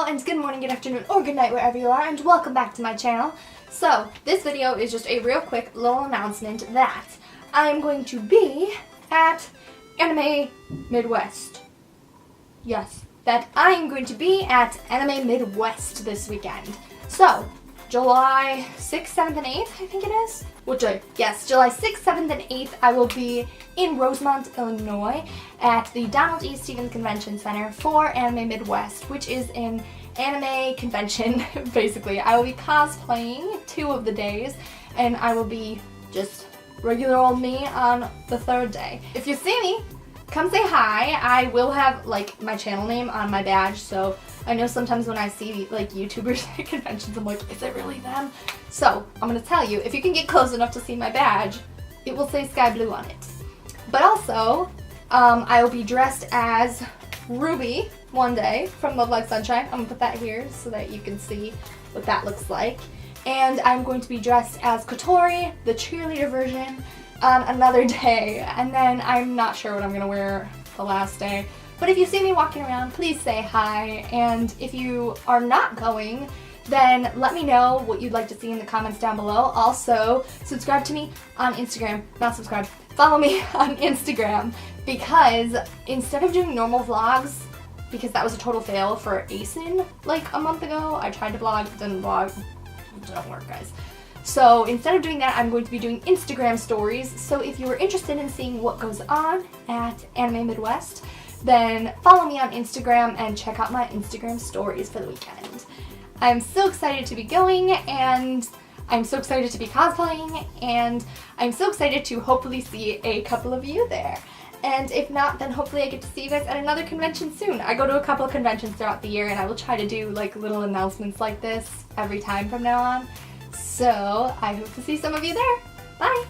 and good morning, good afternoon, or good night wherever you are, and welcome back to my channel. So, this video is just a real quick little announcement that I'm going to be at Anime Midwest. Yes, that I'm going to be at Anime Midwest this weekend. So, July 6th, 7th, and 8th, I think it is. Yes, July 6th, 7th, and 8th, I will be in Rosemont, Illinois at the Donald E. Stevens Convention Center for Anime Midwest, which is an anime convention, basically. I will be cosplaying 2 of the days, and I will be just regular old me on the 3rd day. If you see me, come say hi. I will have like my channel name on my badge, so I know sometimes when I see like YouTubers at conventions, I'm like, is it really them? So I'm gonna tell you, if you can get close enough to see my badge, it will say Sky Blue on it. But also, I will be dressed as Ruby one day from Love Like Sunshine. I'm gonna put that here so that you can see what that looks like. And I'm going to be dressed as Kotori, the cheerleader version, on another day. And then I'm not sure what I'm gonna wear the last day. But if you see me walking around, please say hi. And if you are not going, then let me know what you'd like to see in the comments down below. Also, subscribe to me on Instagram. Not subscribe. Follow me on Instagram, because instead of doing normal vlogs, because that was a total fail for ASIN like a month ago, I tried to vlog, didn't vlog, it didn't work, guys. So instead of doing that, I'm going to be doing Instagram stories. So if you are interested in seeing what goes on at Anime Midwest, then follow me on Instagram and check out my Instagram stories for the weekend. I'm so excited to be going, and I'm so excited to be cosplaying, and I'm so excited to hopefully see a couple of you there. And if not, then hopefully I get to see you guys at another convention soon. I go to a couple of conventions throughout the year, and I will try to do like little announcements like this every time from now on. So I hope to see some of you there. Bye!